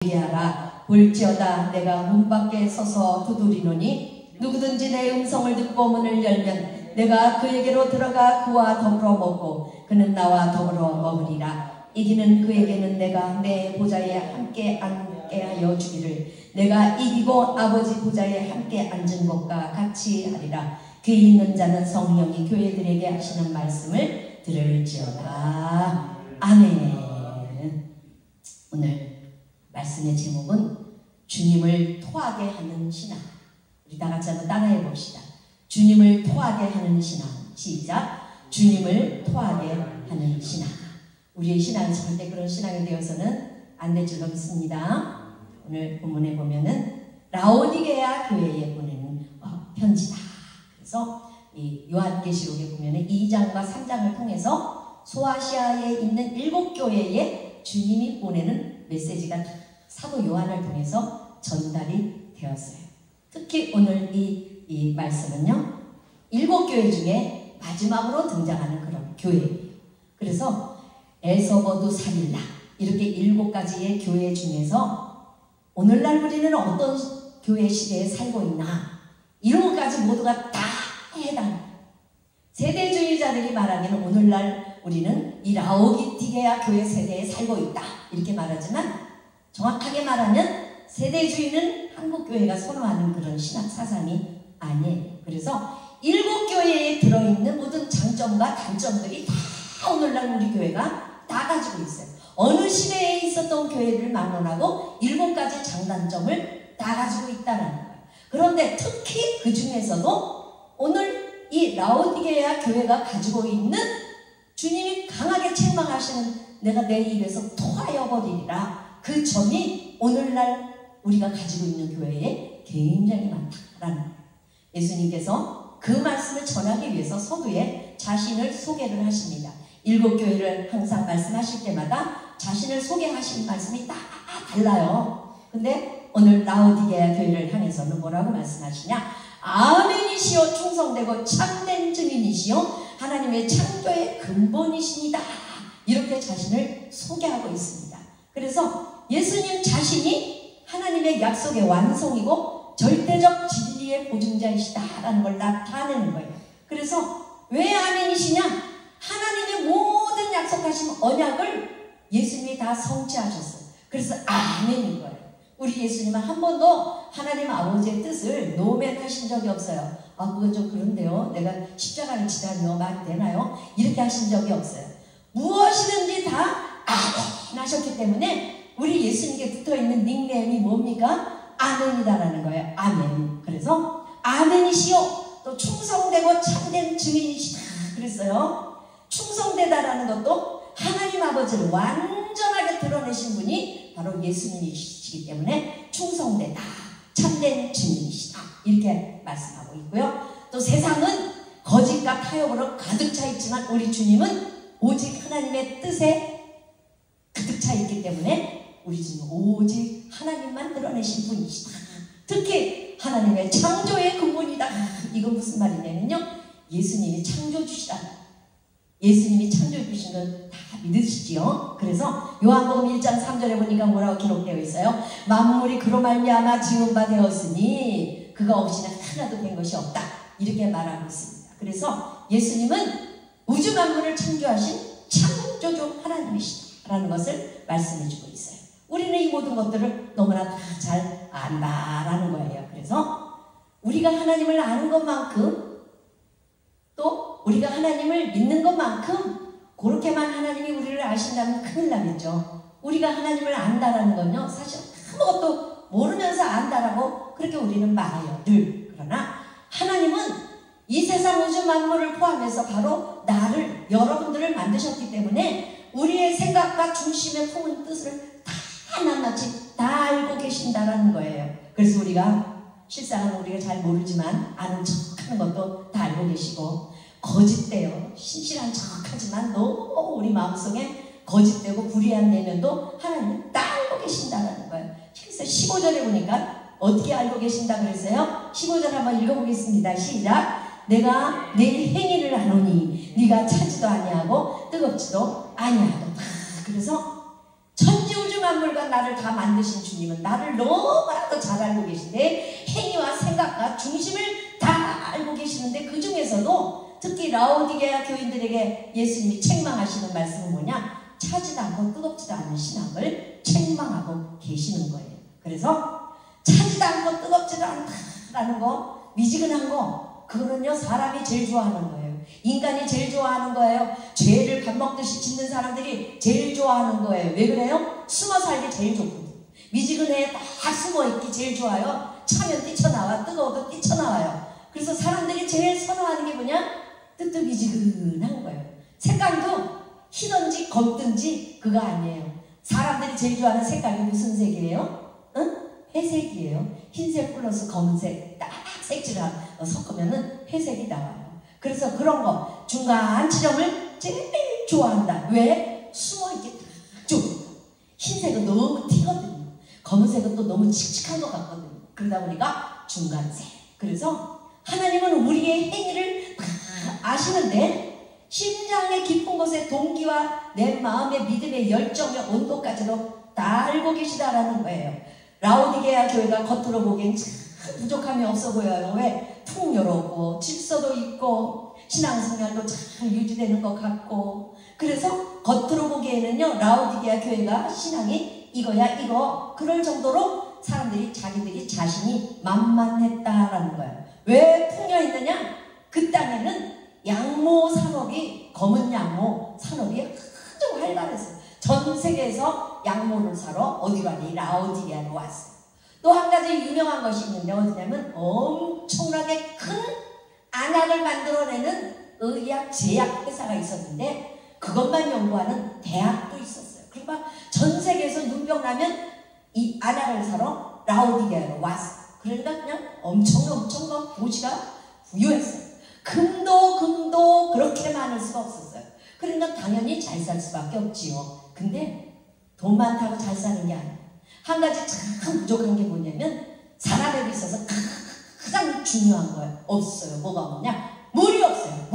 예하라. 볼지어다 내가 문 밖에 서서 두드리노니 누구든지 내 음성을 듣고 문을 열면 내가 그에게로 들어가 그와 더불어 먹고 그는 나와 더불어 먹으리라. 이기는 그에게는 내가 내 보좌에 함께 앉게 하여 주기를 내가 이기고 아버지 보좌에 함께 앉은 것과 같이 하리라. 귀 있는 자는 성령이 교회들에게 하시는 말씀을 들을지어다. 아멘. 오늘 말씀의 제목은 주님을 토하게 하는 신앙. 우리 다 같이 한번 따라해 봅시다. 주님을 토하게 하는 신앙. 시작. 주님을 토하게 하는 신앙. 우리의 신앙은 절대 그런 신앙이 되어서는 안 될 줄로 믿습니다. 오늘 본문에 보면은 라오디게아 교회에 보내는 편지다. 그래서 이 요한계시록에 보면은 2장과 3장을 통해서 소아시아에 있는 7교회에 주님이 보내는 메시지가 사도 요한을 통해서 전달이 되었어요. 특히 오늘 이 말씀은요, 7교회 중에 마지막으로 등장하는 그런 교회예요. 그래서 에서버두 사릴라 이렇게 7가지의 교회 중에서 오늘날 우리는 어떤 교회 시대에 살고 있나, 7가지 모두가 다 해당해요. 세대주의자들이 말하기는 오늘날 우리는 이 라오디게아 교회 세대에 살고 있다 이렇게 말하지만, 정확하게 말하면 세대주의는 한국교회가 선호하는 그런 신학 사상이 아니에요. 그래서 7교회에 들어있는 모든 장점과 단점들이 다 오늘날 우리 교회가 다 가지고 있어요. 어느 시대에 있었던 교회를 막론하고 7가지 장단점을 다 가지고 있다는 거예요. 그런데 특히 그 중에서도 오늘 이 라오디게아 교회가 가지고 있는 주님이 강하게 책망하시는 내가 내 입에서 토하여 버리리라, 그 점이 오늘날 우리가 가지고 있는 교회에 굉장히 많다라는 거예요. 예수님께서 그 말씀을 전하기 위해서 서두에 자신을 소개를 하십니다. 7교회를 항상 말씀하실 때마다 자신을 소개하신 말씀이 다 달라요. 근데 오늘 라오디게아 교회를 향해서는 뭐라고 말씀하시냐? 아멘이시여 충성되고 참된 증인이시여 하나님의 창조의 근본이십니다. 이렇게 자신을 소개하고 있습니다. 그래서 예수님 자신이 하나님의 약속의 완성이고 절대적 진리의 보증자이시다라는 걸 나타내는 거예요. 그래서 왜 아멘이시냐? 하나님의 모든 약속하신 언약을 예수님이 다 성취하셨어요. 그래서 아멘인 거예요. 우리 예수님은 한 번도 하나님 아버지의 뜻을 노맨하신 적이 없어요. 그건 좀 그런데요, 내가 십자가를 지다니요 말이 되나요? 이렇게 하신 적이 없어요. 무엇이든지 다 아멘 하셨기 때문에 우리 예수님께 붙어있는 닉네임이 뭡니까? 아멘이다라는 거예요. 아멘. 그래서 아멘이시오, 또 충성되고 참된 증인이시다 그랬어요. 충성되다라는 것도 하나님 아버지를 완전하게 드러내신 분이 바로 예수님이시기 때문에 충성되다, 참된 증인이시다 이렇게 말씀하고 있고요. 또 세상은 거짓과 타협으로 가득 차 있지만 우리 주님은 오직 하나님의 뜻에 가득 차 있기 때문에 우리 주님은 오직 하나님만 드러내신 분이시다. 특히 하나님의 창조의 근본이다. 이건 무슨 말이냐면요, 예수님이 창조주시다. 예수님이 창조해주신 건 다 믿으시지요? 그래서 요한복음 1장 3절에 보니까 뭐라고 기록되어 있어요? 만물이 그로 말미암아 지은 바 되었으니 그가 없이는 하나도 된 것이 없다 이렇게 말하고 있습니다. 그래서 예수님은 우주 만물을 창조하신 창조주 하나님이시다라는 것을 말씀해주고 있어요. 우리는 이 모든 것들을 너무나 다 잘 안다라는 거예요. 그래서 우리가 하나님을 아는 것만큼, 또 우리가 하나님을 믿는 것만큼 그렇게만 하나님이 우리를 아신다면 큰일 나겠죠. 우리가 하나님을 안다라는 건요, 사실 아무것도 모르면서 안다라고 그렇게 우리는 말해요, 늘. 그러나 하나님은 이 세상 우주 만물을 포함해서 바로 나를, 여러분들을 만드셨기 때문에 우리의 생각과 중심에 품은 뜻을 다 낱낱이 다 알고 계신다라는 거예요. 그래서 우리가 실상은 우리가 잘 모르지만 아는 척하는 것도 다 알고 계시고, 거짓되어 신실한 척하지만 너무 우리 마음속에 거짓되고 불의한 내면도 하나님 다 알고 계신다라는 거예요. 그래서 15절에 보니까 어떻게 알고 계신다 그랬어요? 15절 한번 읽어보겠습니다. 시작. 내가 내 행위를 아노니 네가 차지도 아니하고 뜨겁지도 아니하도다. 그래서 천지우주 우주 만물과 나를 다 만드신 주님은 나를 너무나도 잘 알고 계신데 행위와 생각과 중심을 다 알고 계시는데 그 중에서도 특히 라오디게아 교인들에게 예수님이 책망하시는 말씀은 뭐냐? 차지도 않고 뜨겁지도 않은 신앙을 책망하고 계시는 거예요. 그래서 차지도 않고 뜨겁지도 않다라는 거, 미지근한 거, 그거는요 사람이 제일 좋아하는 거예요. 인간이 제일 좋아하는 거예요. 죄를 밥 먹듯이 짓는 사람들이 제일 좋아하는 거예요. 왜 그래요? 숨어 살기 제일 좋거든. 미지근해 딱 숨어 있기 제일 좋아요. 차면 뛰쳐나와, 뜨거워도 뛰쳐나와요. 그래서 사람들이 제일 선호하는 게 뭐냐? 뜨뜻미지근한 거예요. 색깔도 희든지 검든지 그거 아니에요. 사람들이 제일 좋아하는 색깔이 무슨 색이에요? 응? 회색이에요. 흰색 플러스 검은색 딱 색칠을 섞으면 회색이 나와요. 그래서 그런 거 중간 지점을 제일 좋아한다. 왜? 숨어있기 딱 좋으니까. 흰색은 너무 튀거든요. 검은색은 또 너무 칙칙한 것 같거든요. 그러다 보니까 중간색. 그래서 하나님은 우리의 행위를 다 아시는데 심장의 깊은 곳에 동기와 내 마음의 믿음의 열정의 온도까지도 다 알고 계시다라는 거예요. 라오디게아 교회가 겉으로 보기엔 참 부족함이 없어 보여요. 왜? 풍요롭고 질서도 있고 신앙생활도 잘 유지되는 것 같고, 그래서 겉으로 보기에는요 라오디게아 교회가 신앙이 이거야 이거 그럴 정도로 사람들이 자기들이 자신이 만만했다라는 거예요. 왜 풍요했느냐? 그 땅에는 양모 산업이, 검은 양모 산업이 아주 활발했어요. 전 세계에서 양모를 사러 어디로 하니? 라오디게아로 왔어요. 또 한 가지 유명한 것이 있는데 어디냐면 엄청나게 큰 안약을 만들어내는 의약 제약 회사가 있었는데 그것만 연구하는 대학도 있었어요. 그러니까 전 세계에서 눈병 나면 이 안약을 사러 라오디게아로 왔어요. 그러니까 그냥 엄청 도시가 부유했어요. 금도 그렇게 많을 수가 없었어요. 그러니까 당연히 잘 살 수밖에 없지요. 근데 돈 많다고 잘 사는 게 아니에요. 한 가지 참 부족한 게 뭐냐면 사람에게 있어서 가장 중요한 거예요. 없어요. 뭐가 없냐? 물이 없어요.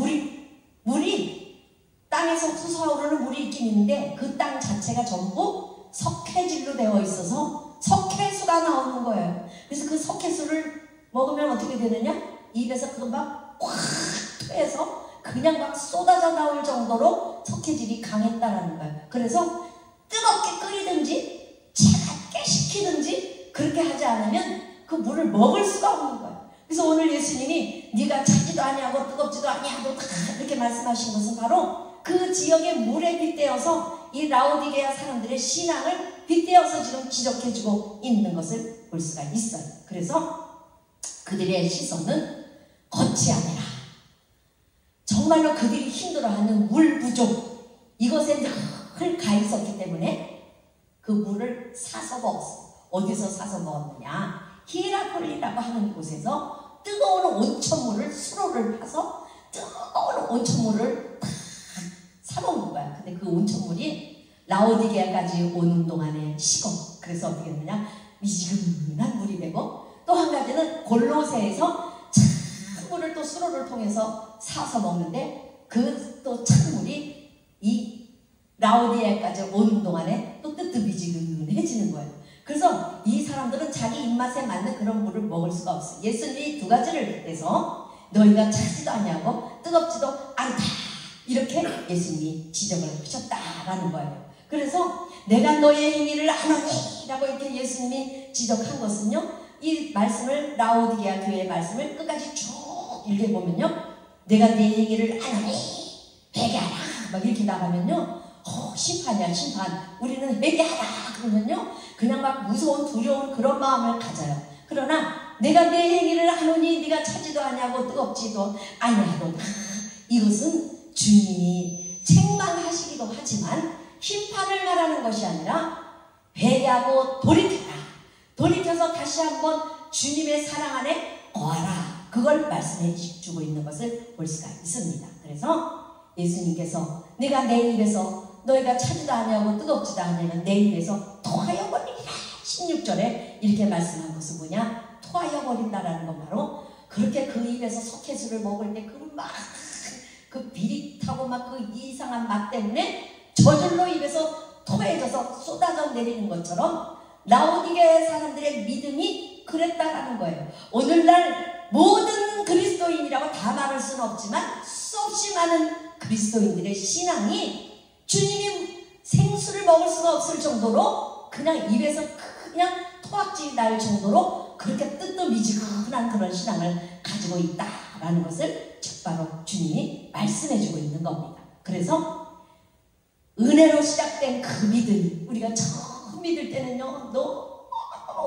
물이 땅에서 솟아오르는 물이 있긴 있는데 그 땅 자체가 전부 석회질로 되어 있어서 석회수가 나오는 거예요. 그래서 그 석회수를 먹으면 어떻게 되느냐? 입에서 그거 막 꽉 트여서 그냥 막 쏟아져 나올 정도로 석회질이 강했다라는 거예요. 그래서 뜨겁게 끓이든지 차갑게 식히든지 그렇게 하지 않으면 그 물을 먹을 수가 없는 거예요. 그래서 오늘 예수님이 네가 차지도 아니하고 뜨겁지도 아니하고 이렇게 말씀하신 것은 바로 그 지역의 물에 빗대어서 이 라오디게아 사람들의 신앙을 빗대어서 지금 지적해주고 있는 것을 볼 수가 있어요. 그래서 그들의 시선은 겉이 아니라 정말로 그들이 힘들어하는 물 부족, 이것에 늘 가 있었기 때문에 그 물을 사서 먹었어요. 어디서 사서 먹었느냐? 히에라폴리라고 하는 곳에서 뜨거운 온천물을 수로를 파서 뜨거운 온천물을 다 사먹는 거야. 근데 그 온천물이 라오디게아까지 오는 동안에 식어. 그래서 어떻게 했느냐? 미지근한 물이 되고, 또 한 가지는 골로새에서 찬물을 또 수로를 통해서 사서 먹는데 그 또 찬물이 이 라오디게아까지 오는 동안에 또 뜨뜻미지근해지는 거예요. 그래서 이 사람들은 자기 입맛에 맞는 그런 물을 먹을 수가 없어요. 예수님이 두 가지를 해서 너희가 차지도 아니하고 뜨겁지도 않다, 이렇게 예수님이 지적을 하셨다라는 거예요. 그래서 내가 너의 행위를 아노니 라고 이렇게 예수님이 지적한 것은요, 이 말씀을, 라오디게아 교회의 말씀을 끝까지 쭉 읽어보면요, 내가 네 행위를 아노니 회개하라 막 이렇게 나가면요, 심판이야 심판. 우리는 회개하라 그러면요 그냥 막 무서운 두려운 그런 마음을 가져요. 그러나 내가 내 행위를 하노니 네가 차지도 아니하고 뜨겁지도 아니하도다, 이것은 주님이 책망하시기도 하지만 심판을 말하는 것이 아니라 회개하고 돌이켜라, 돌이켜서 다시 한번 주님의 사랑 안에 거하라, 그걸 말씀해 주고 있는 것을 볼 수가 있습니다. 그래서 예수님께서 내가 내 입에서 너희가 차지도 아니하고 뜨겁지도 아니하면 내 입에서 토하여 버리리라 16절에 이렇게 말씀한 것은 뭐냐? 토하여 버린다라는 건 바로 그렇게 그 입에서 석회수를 먹을 때 그 비릿하고 막 그 이상한 맛 때문에 저절로 입에서 토해져서 쏟아져 내리는 것처럼 라오디게아 사람들의 믿음이 그랬다라는 거예요. 오늘날 모든 그리스도인이라고 다 말할 수는 없지만 수없이 많은 그리스도인들의 신앙이 주님이 생수를 먹을 수가 없을 정도로 그냥 입에서 그냥 토악질이 날 정도로 그렇게 뜨뜻미지근한 그런 신앙을 가지고 있다라는 것을 바로 주님이 말씀해주고 있는 겁니다. 그래서 은혜로 시작된 그 믿음, 우리가 처음 믿을 때는요 너무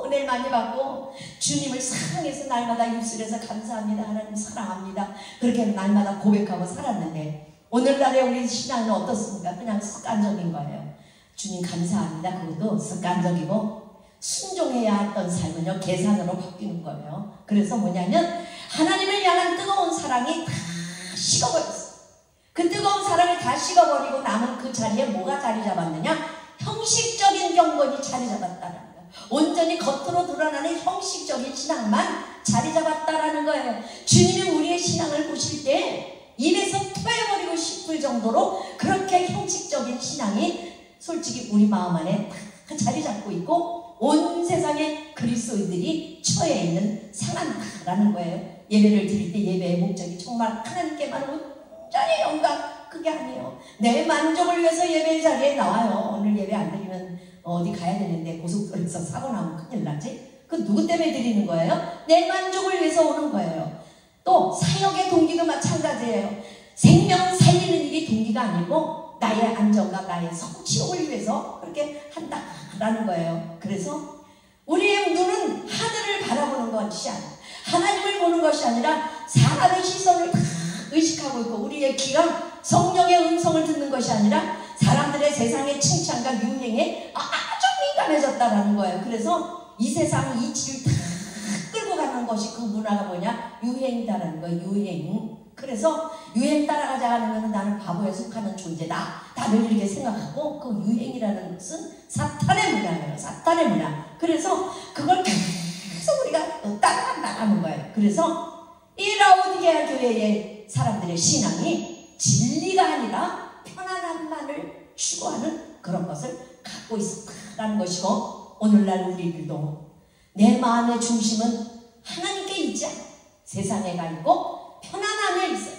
은혜를 많이 받고 주님을 사랑해서 날마다 입술에서 감사합니다, 하나님 사랑합니다, 그렇게 날마다 고백하고 살았는데 오늘날의 우리 신앙은 어떻습니까? 그냥 습관적인 거예요. 주님 감사합니다, 그것도 습관적이고 순종해야 했던 삶은요 계산으로 바뀌는 거예요. 그래서 뭐냐면 하나님을 향한 뜨거운 사랑이 다 식어버렸어요. 그 뜨거운 사랑을 다 식어버리고 남은 그 자리에 뭐가 자리 잡았느냐? 형식적인 경건이 자리 잡았다는 거예요. 온전히 겉으로 드러나는 형식적인 신앙만 자리 잡았다라는 거예요. 주님이 우리의 신앙을 보실 때 입에서 토해버리고 싶을 정도로 그렇게 형식적인 신앙이 솔직히 우리 마음 안에 다 자리 잡고 있고 온 세상의 그리스도인들이 처해 있는 상황이라는 거예요. 예배를 드릴 때 예배의 목적이 정말 하나님께만 온전히 영광, 그게 아니에요. 내 만족을 위해서 예배 자리에 나와요. 오늘 예배 안 드리면 어디 가야 되는데 고속도로에서 사고 나면 큰일 나지? 그 누구 때문에 드리는 거예요? 내 만족을 위해서 오는 거예요. 또 사역의 동기도 마찬가지예요. 생명 살리는 일이 동기가 아니고 나의 안정과 나의 성취욕을 위해서 그렇게 한다라는 거예요. 그래서 우리의 눈은 하늘을 바라보는 것이 아니라 하나님을 보는 것이 아니라 사람의 시선을 다 의식하고 있고 우리의 귀가 성령의 음성을 듣는 것이 아니라 사람들의 세상의 칭찬과 유행에 아주 민감해졌다라는 거예요. 그래서 이 세상 이치를 다 끌고 가는 것이 그 문화가 뭐냐? 유행이다라는 거예요. 유행. 그래서 유행 따라가지 않으면 나는 바보에 속하는 존재다, 다들 이렇게 생각하고 그 유행이라는 것은 사탄의 문화예요. 사탄의 문화. 그래서 그걸 계속 우리가 따라간다는 거예요. 그래서 이 라오디게아 교회의 사람들의 신앙이 진리가 아니라 편안함만을 추구하는 그런 것을 갖고 있었다는 것이고 오늘날 우리들도 내 마음의 중심은 하나님께 있지 않아 세상에 가 있고 편안함에 있어요.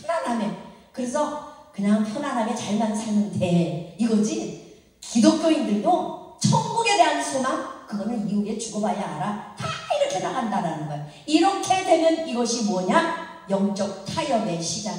편안함에. 그래서 그냥 편안하게 잘만 살면 돼 이거지. 기독교인들도 천국에 대한 소망 그거는 이후에 죽어봐야 알아. 다 이렇게 나간다라는 거예요. 이렇게 되면 이것이 뭐냐? 영적 타협의 시작.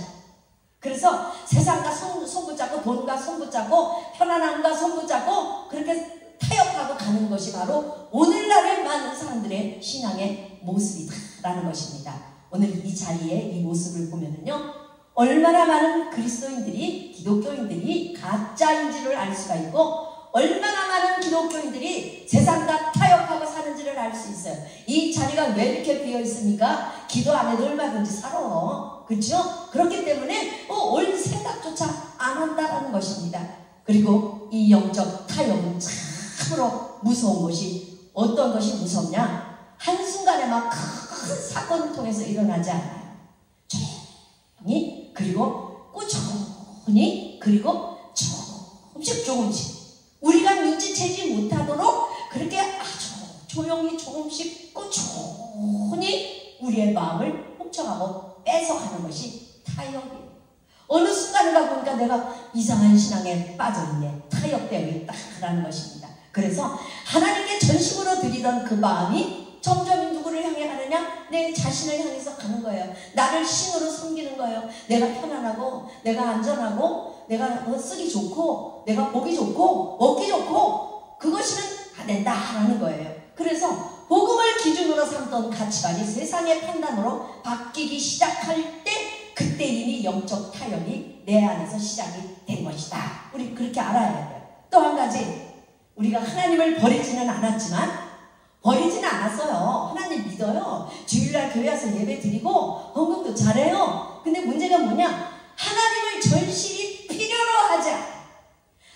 그래서 세상과 손 붙잡고 돈과 손 붙잡고 편안함과 손 붙잡고 그렇게 타협하고 가는 것이 바로 오늘날의 많은 사람들의 신앙의 모습이다라는 것입니다. 오늘 이 자리에 이 모습을 보면은요 얼마나 많은 그리스도인들이 기독교인들이 가짜인지를 알 수가 있고 얼마나 많은 기독교인들이 세상과 타협하고 사는지를 알 수 있어요. 이 자리가 왜 이렇게 비어 있습니까? 기도 안 해도 얼마든지 살아. 그렇죠? 그렇기 때문에 올 생각조차 안 한다라는 것입니다. 그리고 이 영적 타협은 참으로 무서운 것이 어떤 것이 무섭냐? 한순간에 막 큰 사건을 통해서 일어나지 않아요. 조용히 그리고 꾸준히 그리고 조금씩 우리가 눈치채지 못하도록 그렇게 아주 조용히 조금씩 꾸준히 우리의 마음을 훔쳐가고 뺏어가는 것이 타협이에요. 어느 순간에 가보니까 내가 이상한 신앙에 빠져있네. 타협되어 있다라는 것입니다. 그래서 하나님께 전심으로 드리던 그 마음이 점점 누구를 향해 가느냐? 내 자신을 향해서 가는 거예요. 나를 신으로 섬기는 거예요. 내가 편안하고 내가 안전하고 내가 쓰기 좋고 내가 보기 좋고 먹기 좋고 그것이면 다 된다라는 거예요. 그래서 복음을 기준으로 삼던 가치관이 세상의 판단으로 바뀌기 시작할 때 그때 이미 영적 타협이 내 안에서 시작이 된 것이다. 우리 그렇게 알아야 돼요. 또 한 가지 우리가 하나님을 버리지는 않았지만 버리지는 않았어요. 하나님 믿어요. 주일날 교회 와서 예배 드리고 헌금도 잘해요. 근데 문제가 뭐냐? 하나님을 절실히 필요로 하지 않아요.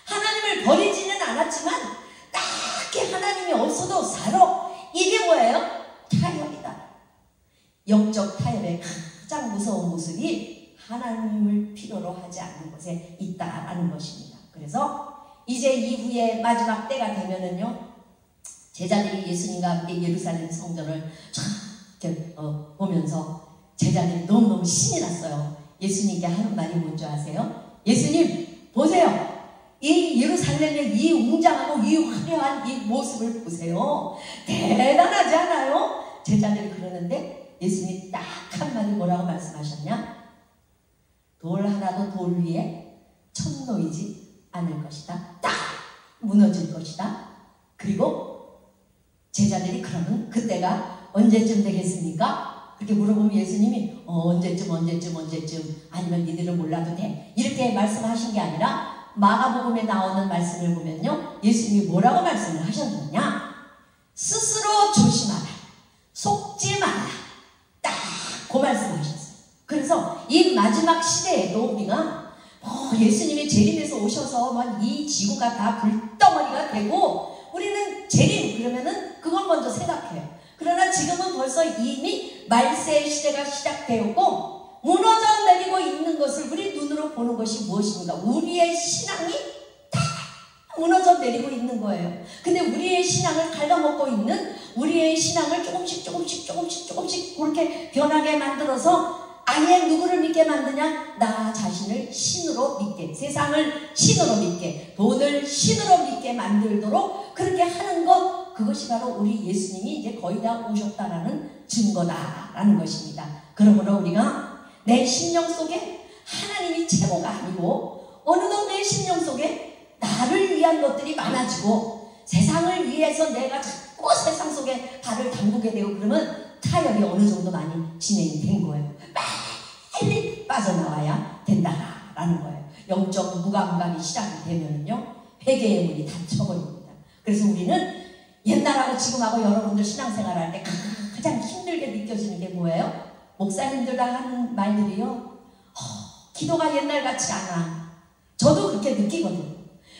하나님을 버리지는 않았지만 딱히 하나님이 없어도 살아. 이게 뭐예요? 타협이다. 영적 타협의 가장 무서운 모습이 하나님을 필요로 하지 않는 것에 있다라는 것입니다. 그래서 이제 이후에 마지막 때가 되면은요, 제자들이 예수님과 함께 예루살렘 성전을 이렇게 보면서 제자들이 너무너무 신이 났어요. 예수님께 하는 말이 뭔지 아세요? 예수님 보세요. 이 예루살렘의 이 웅장하고 이 화려한 이 모습을 보세요. 대단하지 않아요? 제자들이 그러는데 예수님이 딱 한마디 뭐라고 말씀하셨냐? 돌 하나도 돌 위에 천 놓이지 않을 것이다. 딱 무너질 것이다. 그리고 제자들이 그러면 그때가 언제쯤 되겠습니까? 그렇게 물어보면 예수님이 언제쯤 아니면 니들은 몰라도 돼. 이렇게 말씀하신 게 아니라 마가복음에 나오는 말씀을 보면요, 예수님이 뭐라고 말씀을 하셨느냐? 스스로 조심하라. 속지 마라. 딱 그 말씀하셨어요. 그래서 이 마지막 시대에도 우리가 예수님이 재림해서 오셔서 이 지구가 다 불덩어리가 되고 우리는 재림 그러면은 그걸 먼저 생각해요. 그러나 지금은 벌써 이미 말세의 시대가 시작되었고 무너져 내리고 있는 것을 우리 눈으로 보는 것이 무엇입니까? 우리의 신앙이 다 무너져 내리고 있는 거예요. 근데 우리의 신앙을 갉아먹고 있는 우리의 신앙을 조금씩 그렇게 변하게 만들어서 아예 누구를 믿게 만드냐? 나 자신을 신으로 믿게, 세상을 신으로 믿게, 돈을 신으로 믿게 만들도록 그렇게 하는 것, 그것이 바로 우리 예수님이 이제 거의 다 오셨다라는 증거다라는 것입니다. 그러므로 우리가 내 심령 속에 하나님이 최고가 아니고 어느덧 내 심령 속에 나를 위한 것들이 많아지고 세상을 위해서 내가 자꾸 세상 속에 발을 담그게 되고 그러면 타협이 어느 정도 많이 진행이 된 거예요. 빨리 빠져나와야 된다라는 거예요. 영적 무감각이 시작이 되면요, 회개의 문이 닫혀버립니다. 그래서 우리는 옛날하고 지금하고 여러분들 신앙생활 할 때 가장 힘들게 느껴지는 게 뭐예요? 목사님들 다 하는 말들이요, 기도가 옛날 같지 않아. 저도 그렇게 느끼거든요.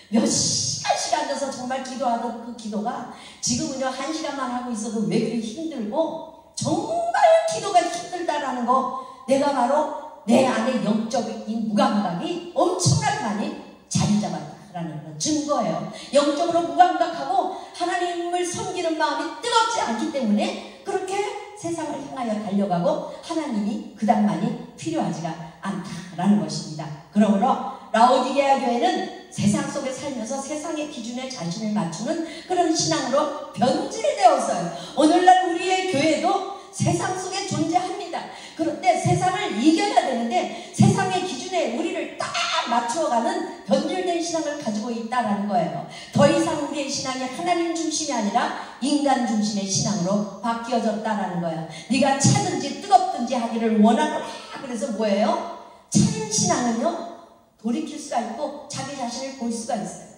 몇 시간씩 앉아서 정말 기도하던 그 기도가 지금은요 1시간만 하고 있어도 왜 그리 힘들고 정말 기도가 힘들다라는 거, 내가 바로 내 안에 영적인 무감각이 엄청나게 많이 자리 잡았다라는 그런 증거예요. 영적으로 무감각하고 하나님을 섬기는 마음이 뜨겁지 않기 때문에 그렇게 세상을 향하여 달려가고 하나님이 그닥 많이 필요하지가 않다라는 것입니다. 그러므로 라오디게아 교회는 세상 속에 살면서 세상의 기준에 자신을 맞추는 그런 신앙으로 변질되었어요. 오늘날 우리의 교회도 세상 속에 존재합니다. 그런데 세상을 이겨야 되는데 세상의 기준에 우리를 딱 맞추어가는 변질된 신앙을 가지고 있다는 거예요. 더 이상 우리의 신앙이 하나님 중심이 아니라 인간 중심의 신앙으로 바뀌어졌다는 거예요. 네가 차든지 뜨겁든지 하기를 원하노라. 그래서 뭐예요? 참 신앙은요, 돌이킬 수가 있고 자기 자신을 볼 수가 있어요.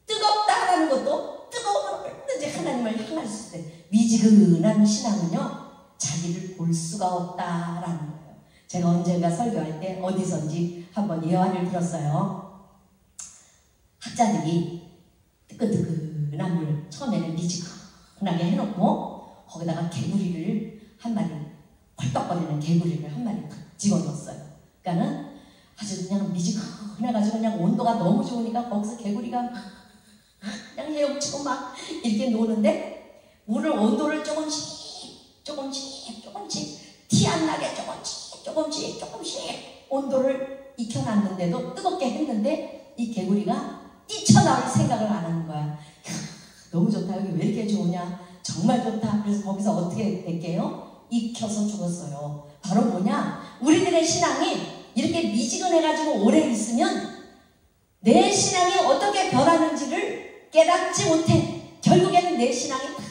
뜨겁다라는 것도 뜨거운 얼마든지 하나님을 향할 수 있어요. 미지근한 신앙은요, 자기를 볼 수가 없다라는 거예요. 제가 언젠가 설교할 때 어디선지 한번 예화를 들었어요. 학자들이 뜨끈뜨끈한 물 처음에는 미지근하게 해놓고 거기다가 개구리를 한 마리, 펄떡거리는 개구리를 한 마리 탁 집어넣었어요. 그러니까는 아주 그냥 미지근해가지고 그냥 온도가 너무 좋으니까 거기서 개구리가 그냥 헤엄치고 막 이렇게 노는데 물을 온도를 조금씩 티 안 나게 조금씩 온도를 익혀놨는데도 뜨겁게 했는데 이 개구리가 뛰쳐나올 생각을 안 하는 거야. 너무 좋다. 여기 왜 이렇게 좋으냐. 정말 좋다. 그래서 거기서 어떻게 됐게요? 익혀서 죽었어요. 바로 뭐냐? 우리들의 신앙이 이렇게 미지근해가지고 오래 있으면 내 신앙이 어떻게 변하는지를 깨닫지 못해. 결국에는 내 신앙이 다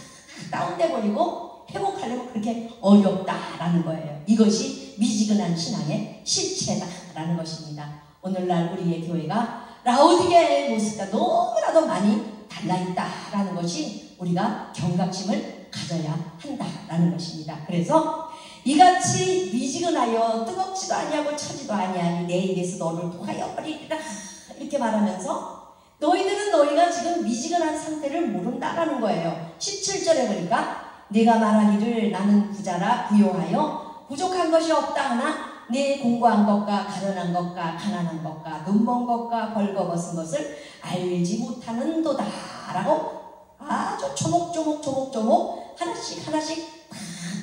다운돼 버리고 회복하려면 그렇게 어렵다라는 거예요. 이것이 미지근한 신앙의 실체다라는 것입니다. 오늘날 우리의 교회가 라오디게아의 모습과 너무나도 많이 달라있다라는 것이 우리가 경각심을 가져야 한다라는 것입니다. 그래서 이같이 미지근하여 뜨겁지도 아니하고 차지도 아니하니 내 입에서 너를 토하여 버리리라 이렇게 말하면서 너희들은 너희가 지금 미지근한 상태를 모른다라는 거예요. 17절에 보니까 내가 말하기를 나는 부자라 부요하여 부족한 것이 없다 하나 내 공고한 것과 가련한 것과 가난한 것과 눈먼 것과 벌거벗은 것을 알지 못하는도다라고 아주 조목조목 하나씩 다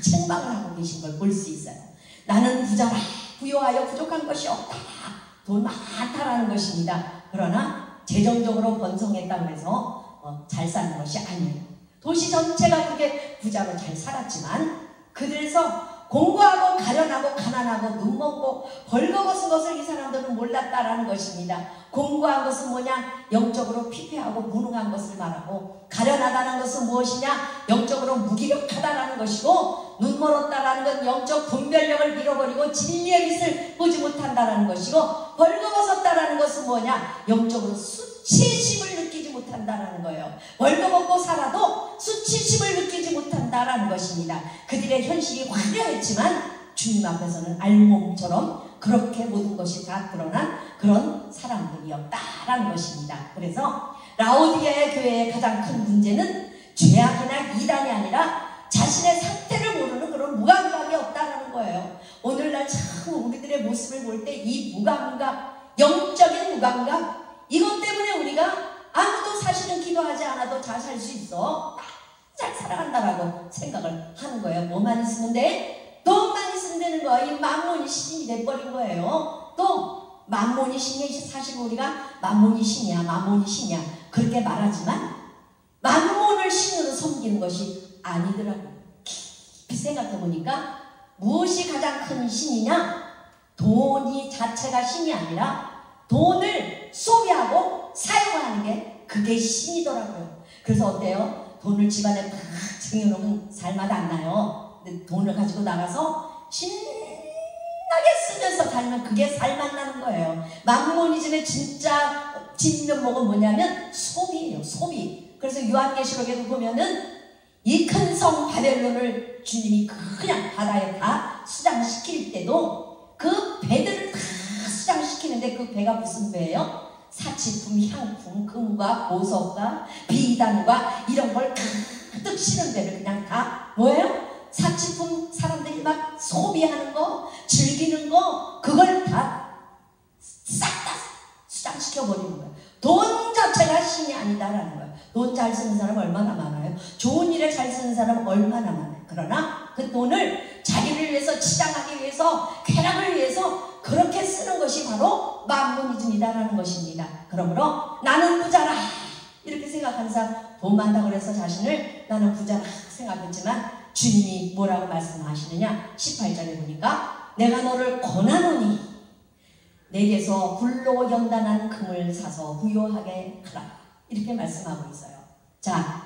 책망을 하고 계신 걸 볼 수 있어요. 나는 부자라, 부요하여 부족한 것이 없다, 돈 많다라는 것입니다. 그러나 재정적으로 번성했다고 해서 잘 사는 것이 아니에요. 도시 전체가 그렇게 부자로 잘 살았지만 그들에서 공부하고 가련하고 가난하고 눈먹고 벌거벗은 것을 이 사람들은 몰랐다라는 것입니다. 공부한 것은 뭐냐? 영적으로 피폐하고 무능한 것을 말하고, 가련하다는 것은 무엇이냐? 영적으로 무기력하다라는 것이고, 눈멀었다라는 건 영적 분별력을 잃어버리고 진리의 빛을 보지 못한다라는 것이고, 벌거벗었다라는 것은 뭐냐? 영적으로 수치심을 느끼지 못한다라는 거예요. 벌거벗고 살아도 수치심을 느끼지 못한다라는 것입니다. 그들의 현실이 화려했지만 주님 앞에서는 알몸처럼 그렇게 모든 것이 다 드러난 그런 사람들이었다라는 것입니다. 그래서 라오디게아 교회의 가장 큰 문제는 죄악이나 이단이 아니라 자신의 상태를 모르는 그런 무감각이 없다라는 거예요. 오늘날 참 우리들의 모습을 볼 때 이 무감각, 영적인 무감각, 이것 때문에 우리가 아무도 사실은 기도하지 않아도 잘 살 수 있어, 잘 살아간다라고 생각을 하는 거예요. 뭐만 있으면 돼? 돈만 있으면 되는 거야. 이 만몬이 신이 돼버린 거예요. 또 만몬이 신이, 사실 우리가 만몬이 신이야 그렇게 말하지만 만몬을 신으로 섬기는 것이 아니더라고요. 깊이 생각해 보니까 무엇이 가장 큰 신이냐? 돈이 자체가 신이 아니라 돈을 소비하고 사용하는 게 그게 신이더라고요. 그래서 어때요? 돈을 집안에 막 쟁여놓으면 살맛 안 나요. 근데 돈을 가지고 나가서 신나게 쓰면서 살면 그게 살맛 나는 거예요. 만모니즘의 진짜 진면목은 뭐냐면 소비예요. 소비. 그래서 요한계시록에도 보면은 이 큰 성 바벨론을 주님이 그냥 바다에 다 수장시킬 때도 그 배들을 다 수장시키는데 그 배가 무슨 배예요? 사치품, 향품, 금과 보석과 비단과 이런 걸 가득 실은 배를 그냥 다 뭐예요? 사치품, 사람들이 막 소비하는 거, 즐기는 거, 그걸 다 싹 다 수장시켜버리는 거예요. 돈 자체가 신이 아니다라는 거예요. 돈 잘 쓰는 사람 얼마나 많아요? 좋은 일에 잘 쓰는 사람 얼마나 많아요? 그러나 그 돈을 자기를 위해서, 치장하기 위해서, 쾌락을 위해서 그렇게 쓰는 것이 바로 만모니즘이다라는 것입니다. 그러므로 나는 부자라 이렇게 생각하는 사람, 돈 많다고 해서 자신을 나는 부자라 생각했지만 주님이 뭐라고 말씀하시느냐? 18절에 보니까 내가 너를 권하노니 내게서 불로 연단한 금을 사서 부요하게 하라, 이렇게 말씀하고 있어요. 자,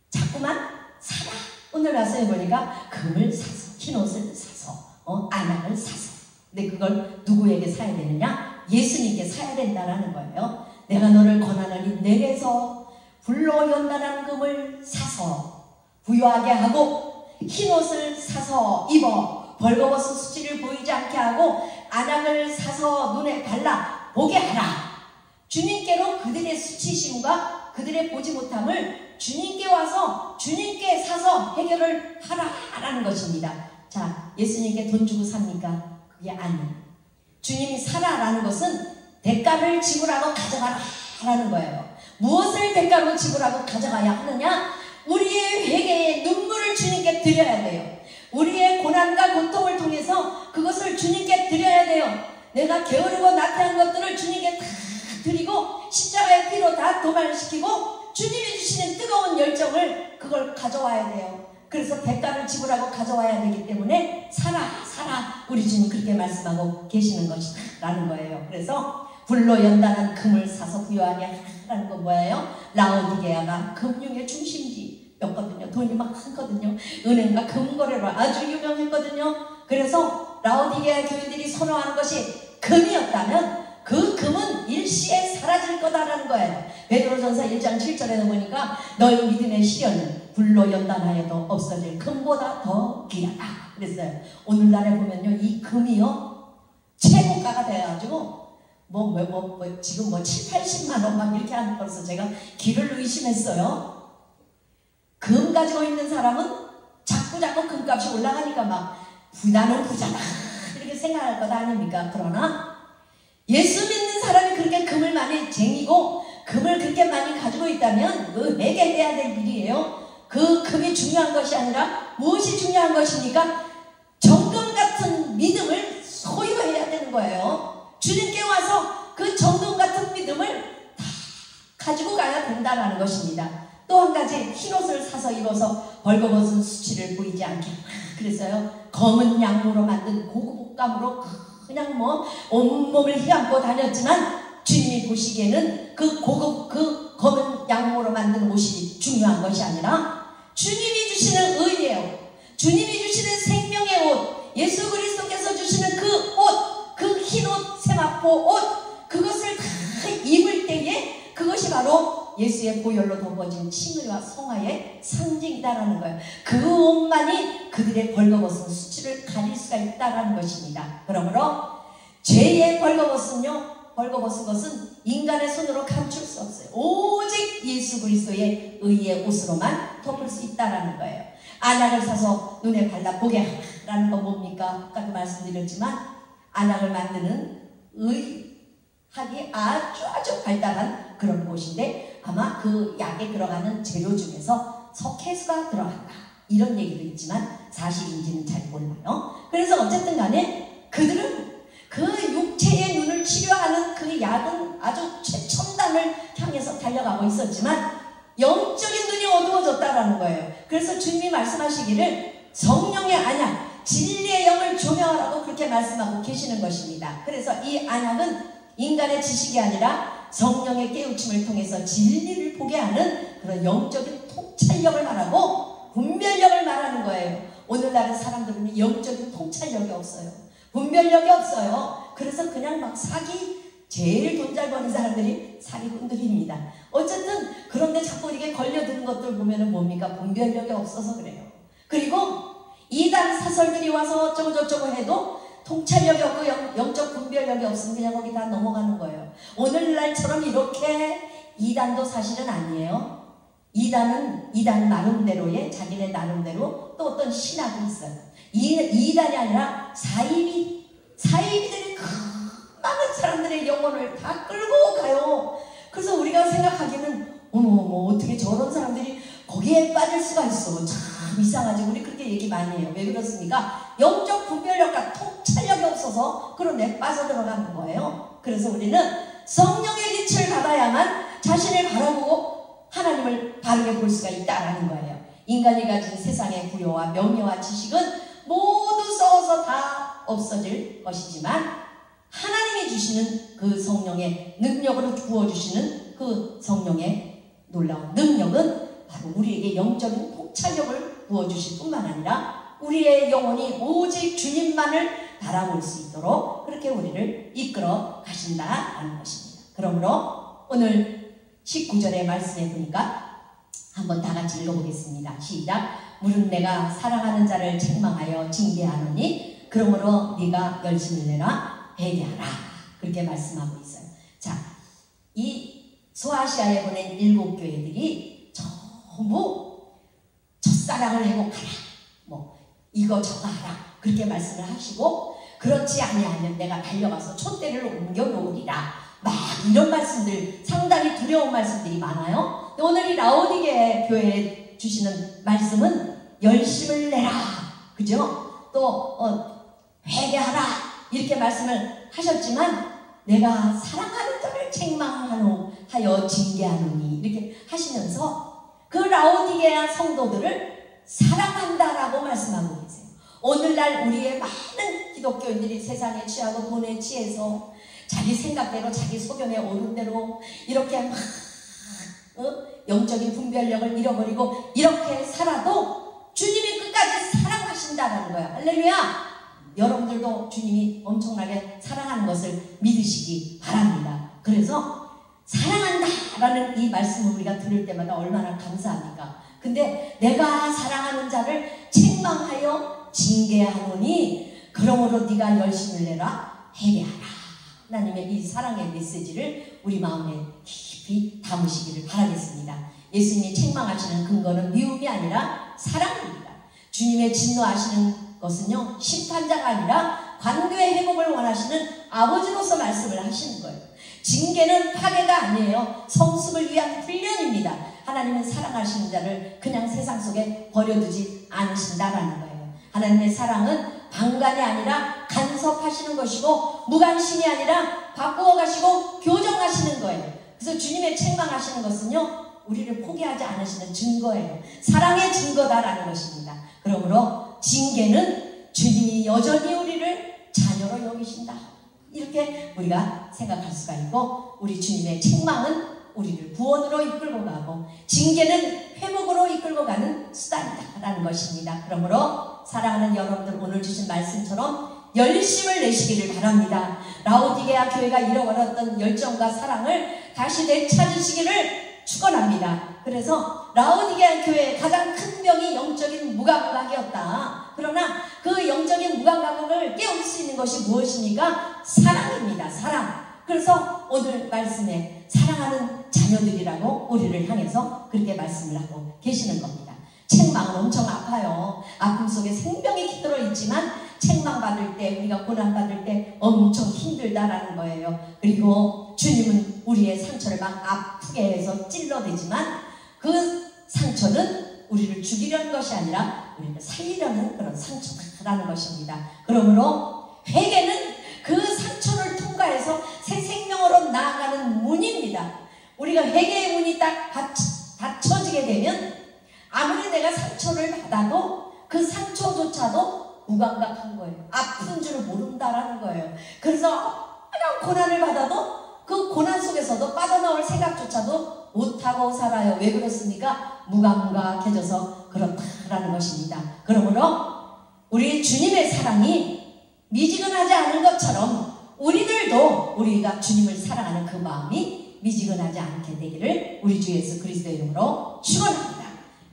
자꾸만 사라. 오늘 말씀해 보니까 금을 사서, 흰옷을 사서, 안약을 사서. 근데 그걸 누구에게 사야 되느냐? 예수님께 사야 된다라는 거예요. 내가 너를 권하노니 내게서 불로 연단한 금을 사서 부요하게 하고, 흰옷을 사서 입어 벌거벗은 수치를 보이지 않게 하고, 안약을 사서 눈에 발라 보게 하라. 주님께로 그들의 수치심과 그들의 보지 못함을 주님께 와서 주님께 사서 해결을 하라라는 것입니다. 자, 예수님께 돈 주고 삽니까? 그게 아니에요. 주님이 사라라는 것은 대가를 지불하고 가져가라라는 거예요. 무엇을 대가로 지불하고 가져가야 하느냐? 우리의 회개의 눈물을 주님께 드려야 돼요. 우리의 고난과 고통을 통해서 그것을 주님께 드려야 돼요. 내가 게으르고 나태한 것들을 주님께 다 드리고 십자가의 피로 다 도말시키고 주님이 주시는 뜨거운 열정을 그걸 가져와야 돼요. 그래서 대가를 지불하고 가져와야 되기 때문에 사라 우리 주님 그렇게 말씀하고 계시는 것이라는 거예요. 그래서 불로 연단한 금을 사서 부요하게 하라는 건 뭐예요? 라오디게아가 금융의 중심지였거든요. 돈이 많거든요. 은행과 금거래로 아주 유명했거든요. 그래서 라오디게아 교인들이 선호하는 것이 금이었다면 그 금은 일시에 사라질 거다라는 거예요. 베드로전서 1장 7절에 보니까 너희 믿음의 시련은 불로 연단하여도 없어질 금보다 더 귀하다 그랬어요. 오늘날에 보면요, 이 금이요 최고가가 돼가지고 지금 7, 80만 원 막 이렇게 하는 거라서 제가 길을 의심했어요. 금 가지고 있는 사람은 자꾸 금값이 올라가니까 막 나는 부자다 이렇게 생각할 것 아닙니까? 그러나 예수 믿는 사람이 그렇게 금을 많이 쟁이고 금을 그렇게 많이 가지고 있다면 그 회개해야 될 일이에요. 그 금이 중요한 것이 아니라 무엇이 중요한 것입니까? 정금 같은 믿음을 소유해야 되는 거예요. 주님께 와서 그 정금 같은 믿음을 다 가지고 가야 된다는 것입니다. 또 한 가지, 흰옷을 사서 입어서 벌거벗은 수치를 보이지 않게, 그래서요 검은 양모로 만든 고급 옷감으로 그냥 뭐 온몸을 휘감고 다녔지만 주님이 보시기에는 그 고급 그 검은 양모로 만든 옷이 중요한 것이 아니라 주님이 주시는 의예요. 주님이 주시는 생명의 옷, 예수 그리스도께서 주시는 그 옷, 그 흰옷, 세마포 옷, 그것을 다 입을 때에 그것이 바로 예수의 보혈로 덮어진 칭의와 성화의 상징이다라는 거예요. 그 옷만이 그들의 벌거벗은 수치를 가릴 수가 있다라는 것입니다. 그러므로 죄의 벌거벗은요, 벌거벗은 것은 인간의 손으로 감출 수 없어요. 오직 예수 그리스도의 의의 옷으로만 덮을 수 있다라는 거예요. 안약을 사서 눈에 발라 보게 하라는 건 뭡니까? 아까도 말씀드렸지만 안약을 만드는 의학이 아주 발달한 그런 곳인데 아마 그 약에 들어가는 재료 중에서 석회수가 들어간다 이런 얘기도 있지만 사실인지는 잘 몰라요. 그래서 어쨌든 간에 그들은 그 육체의 눈을 치료하는 그 약은 아주 최첨단을 향해서 달려가고 있었지만 영적인 눈이 어두워졌다라는 거예요. 그래서 주님이 말씀하시기를 성령의 안약, 진리의 영을 조명하라고 그렇게 말씀하고 계시는 것입니다. 그래서 이 안약은 인간의 지식이 아니라 성령의 깨우침을 통해서 진리를 보게 하는 그런 영적인 통찰력을 말하고 분별력을 말하는 거예요. 오늘날의 사람들은 영적인 통찰력이 없어요. 분별력이 없어요. 그래서 그냥 막 제일 돈 잘 버는 사람들이 사기꾼들입니다. 어쨌든 그런데 자꾸 이게 걸려드는 것들 보면은 뭡니까? 분별력이 없어서 그래요. 그리고 이단 사설들이 와서 어쩌고 해도 통찰력이 없고 영적 분별력이 없으면 그냥 거기 다 넘어가는 거예요. 오늘날처럼 이렇게 이단도 사실은 아니에요. 이단은 이단 나름대로의 자기네 나름대로 또 어떤 신학이 있어요. 이단이 아니라 사이비들이 많은 사람들의 영혼을 다 끌고 가요. 그래서 우리가 생각하기는 어머 어떻게 저런 사람들이 거기에 빠질 수가 있어. 참 이상하지. 우리 그렇게 얘기 많이 해요. 왜 그렇습니까? 영적 분별력과 통찰력이 없어서 그런데 빠져들어가는 거예요. 그래서 우리는 성령의 빛을 받아야만 자신을 바라보고 하나님을 바르게 볼 수가 있다라는 거예요. 인간이 가진 세상의 부여와 명예와 지식은 모두 써서 다 없어질 것이지만 하나님이 주시는 그 성령의 능력으로 부어주시는 그 성령의 놀라운 능력은 바로 우리에게 영적인 통찰력을 부어주실 뿐만 아니라 우리의 영혼이 오직 주님만을 바라볼 수 있도록 그렇게 우리를 이끌어 가신다라는 것입니다. 그러므로 오늘 19절의 말씀에 보니까 한번 다 같이 읽어보겠습니다. 시작. 물은 내가 사랑하는 자를 책망하여 징계하노니 그러므로 네가 열심을 내라 회개하라. 그렇게 말씀하고 있어요. 자, 이 소아시아에 보낸 7교회들이 전부 첫사랑을 회복하라, 뭐 이거 저거 하라 그렇게 말씀을 하시고 그렇지 아니하면 내가 달려가서 촛대를 옮겨 놓으리라 막 이런 말씀들, 상당히 두려운 말씀들이 많아요. 오늘 이 라오디게 교회에 주시는 말씀은 열심을 내라, 그죠? 또 회개하라 이렇게 말씀을 하셨지만 내가 사랑하는 자를 책망하여 징계하노니 이렇게 하시면서 그 라오디게아 성도들을 사랑한다라고 말씀하고 계세요. 오늘날 우리의 많은 기독교인들이 세상에 취하고 돈에 취해서 자기 생각대로 자기 소견에 오른 대로 이렇게 막 영적인 분별력을 잃어버리고 이렇게 살아도 주님이 끝까지 사랑하신다는 거야. 할렐루야. 여러분들도 주님이 엄청나게 사랑하는 것을 믿으시기 바랍니다. 그래서 사랑한다라는 이 말씀을 우리가 들을 때마다 얼마나 감사합니까? 근데 내가 사랑하는 자를 책망하여 징계하노니 그러므로 네가 열심을 내라 회개하라. 하나님의 이 사랑의 메시지를 우리 마음에 깊이 담으시기를 바라겠습니다. 예수님이 책망하시는 근거는 미움이 아니라 사랑입니다. 주님의 진노하시는 것은요 심판자가 아니라 관계의 회복을 원하시는 아버지로서 말씀을 하시는 거예요. 징계는 파괴가 아니에요. 성숙을 위한 훈련입니다. 하나님은 사랑하시는 자를 그냥 세상 속에 버려두지 않으신다라는 거예요. 하나님의 사랑은 방관이 아니라 간섭하시는 것이고 무관심이 아니라 바꾸어 가시고 교정하시는 거예요. 그래서 주님의 책망하시는 것은요, 우리를 포기하지 않으시는 증거예요. 사랑의 증거다라는 것입니다. 그러므로 징계는 주님이 여전히 우리를 자녀로 여기신다, 이렇게 우리가 생각할 수가 있고, 우리 주님의 책망은 우리를 구원으로 이끌고 가고 징계는 회복으로 이끌고 가는 수단이다라는 것입니다. 그러므로 사랑하는 여러분들, 오늘 주신 말씀처럼 열심을 내시기를 바랍니다. 라오디게아 교회가 잃어버렸던 열정과 사랑을 다시 되찾으시기를 축원합니다. 그래서 라오디게아 교회의 가장 큰 병이 영적인 무감각이었다. 그러나 그 영적인 무감각을 깨울 수 있는 것이 무엇입니까? 사랑입니다. 사랑. 그래서 오늘 말씀에 사랑하는 자녀들이라고 우리를 향해서 그렇게 말씀을 하고 계시는 겁니다. 책망은 엄청 아파요. 아픔 속에 생명이 깃들어 있지만 책망받을 때, 우리가 고난받을 때 엄청 힘들다라는 거예요. 그리고 주님은 우리의 상처를 막 아프게 해서 찔러대지만 그 상처는 우리를 죽이려는 것이 아니라 우리를 살리려는 그런 상처다라는 것입니다. 그러므로 회개는 그 상처를 통과해서 새 생명으로 나아가는 문입니다. 우리가 회개의 문이 딱 닫혀지게 되면 아무리 내가 상처를 받아도 그 상처조차도 무감각한 거예요. 아픈 줄 모른다라는 거예요. 그래서 그냥 고난을 받아도 그 고난 속에서도 빠져나올 생각조차도 못하고 살아요. 왜 그렇습니까? 무감각해져서 그렇다라는 것입니다. 그러므로 우리 주님의 사랑이 미지근하지 않은 것처럼 우리들도 우리가 주님을 사랑하는 그 마음이 미지근하지 않게 되기를 우리 주 예수 그리스도의 이름으로 축원합니다.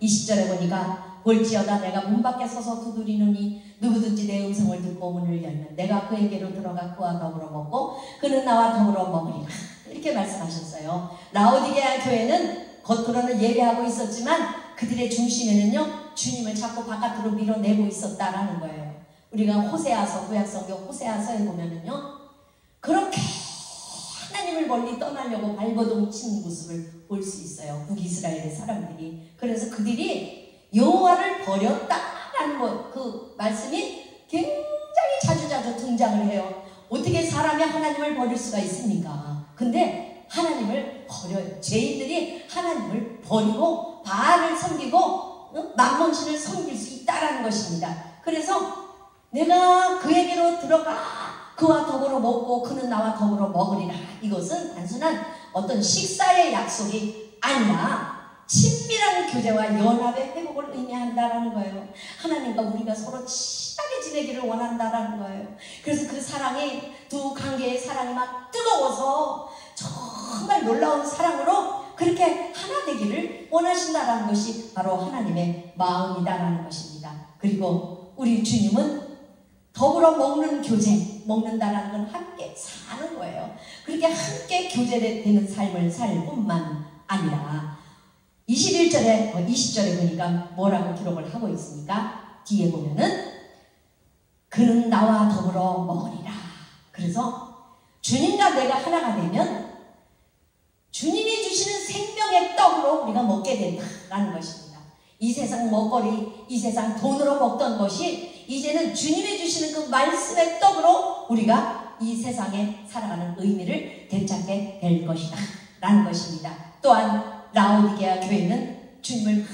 20절에 보니까 볼지어다 내가 문 밖에 서서 두드리노니 누구든지 내 음성을 듣고 문을 열면 내가 그에게로 들어가 그와 더불어 먹고 그는 나와 더불어 먹으리라, 이렇게 말씀하셨어요. 라오디게아 교회는 겉으로는 예배하고 있었지만 그들의 중심에는요, 주님을 자꾸 바깥으로 밀어내고 있었다라는 거예요. 우리가 호세아서, 구약성경 호세아서에 보면은요, 그렇게 하나님을 멀리 떠나려고 발버둥 치는 모습을 볼 수 있어요. 북이스라엘의 사람들이. 그래서 그들이 여호와를 버렸다라는 그 말씀이 굉장히 자주자주 등장을 해요. 어떻게 사람이 하나님을 버릴 수가 있습니까? 근데 하나님을 버려요. 죄인들이 하나님을 버리고 바알을 섬기고 만몬신을 섬길 수 있다라는 것입니다. 그래서 내가 그에게로 들어가 그와 더불어 먹고 그는 나와 더불어 먹으리라. 이것은 단순한 어떤 식사의 약속이 아니라 친밀한 교제와 연합의 회복을 의미한다라는 거예요. 하나님과 우리가 서로 친하게 지내기를 원한다라는 거예요. 그래서 그 사랑이, 두 관계의 사랑이 막 뜨거워서 정말 놀라운 사랑으로 그렇게 하나 되기를 원하신다라는 것이 바로 하나님의 마음이다라는 것입니다. 그리고 우리 주님은 더불어 먹는 교제, 먹는다라는 건 함께 사는 거예요. 그렇게 함께 교제되는 삶을 살 뿐만 아니라 21절에, 20절에 보니까 뭐라고 기록을 하고 있습니까? 뒤에 보면은 그는 나와 더불어 먹으리라. 그래서 주님과 내가 하나가 되면 주님이 주시는 생명의 떡으로 우리가 먹게 된다라는 것입니다. 이 세상 먹거리, 이 세상 돈으로 먹던 것이 이제는 주님이 주시는 그 말씀의 떡으로 우리가 이 세상에 살아가는 의미를 되찾게 될 것이다 라는 것입니다. 또한 라오디게아 교회는 주님을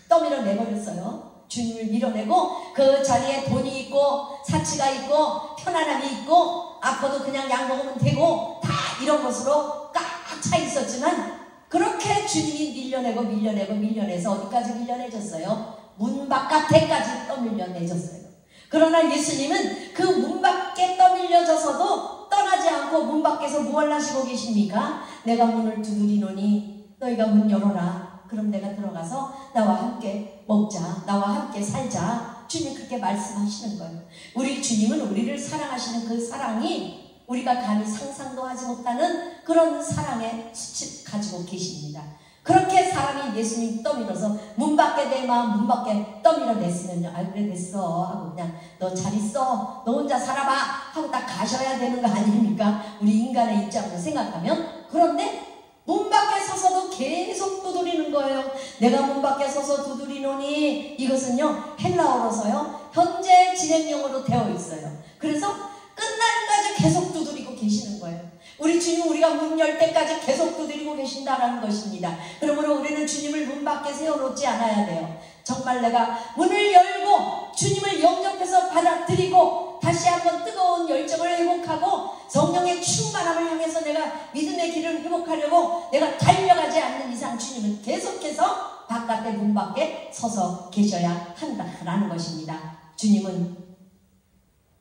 떠밀어 내버렸어요. 주님을 밀어내고 그 자리에 돈이 있고 사치가 있고 편안함이 있고 아파도 그냥 약 먹으면 되고 다 이런 것으로 꽉 차 있었지만, 그렇게 주님이 밀려내서 어디까지 밀려내줬어요? 문 바깥에까지 떠밀려내줬어요. 그러나 예수님은 그 문 밖에 떠밀려져서도 떠나지 않고 문 밖에서 무엇을 하시고 계십니까? 내가 문을 두드리노니 너희가 문 열어라. 그럼 내가 들어가서 나와 함께 먹자, 나와 함께 살자. 주님이 그렇게 말씀하시는 거예요. 우리 주님은 우리를 사랑하시는 그 사랑이 우리가 감히 상상도 하지 못하는 그런 사랑의 수치를 가지고 계십니다. 그렇게 사람이 예수님 떠밀어서 문 밖에 내 마음 문 밖에 떠밀어냈으면요, 아 그래 됐어 하고 그냥 너 잘 있어, 너 혼자 살아봐 하고 딱 가셔야 되는 거 아닙니까? 우리 인간의 입장으로 생각하면. 그런데 문 밖에 서서도 계속 두드리는 거예요. 내가 문 밖에 서서 두드리노니, 이것은요 헬라어로서요 현재 진행형으로 되어 있어요. 그래서 끝날까지 계속 두드리고 계시는 거예요. 우리 주님, 우리가 문 열 때까지 계속 두드리고 계신다라는 것입니다. 그러므로 우리는 주님을 문 밖에 세워놓지 않아야 돼요. 정말 내가 문을 열고 주님을 영접해서 받아들이고 다시 한번 뜨거운 열정을 회복하고 성령의 충만함을 향해서 내가 믿음의 길을 회복하려고 내가 달려가지 않는 이상 주님은 계속해서 바깥의 문 밖에 서서 계셔야 한다라는 것입니다. 주님은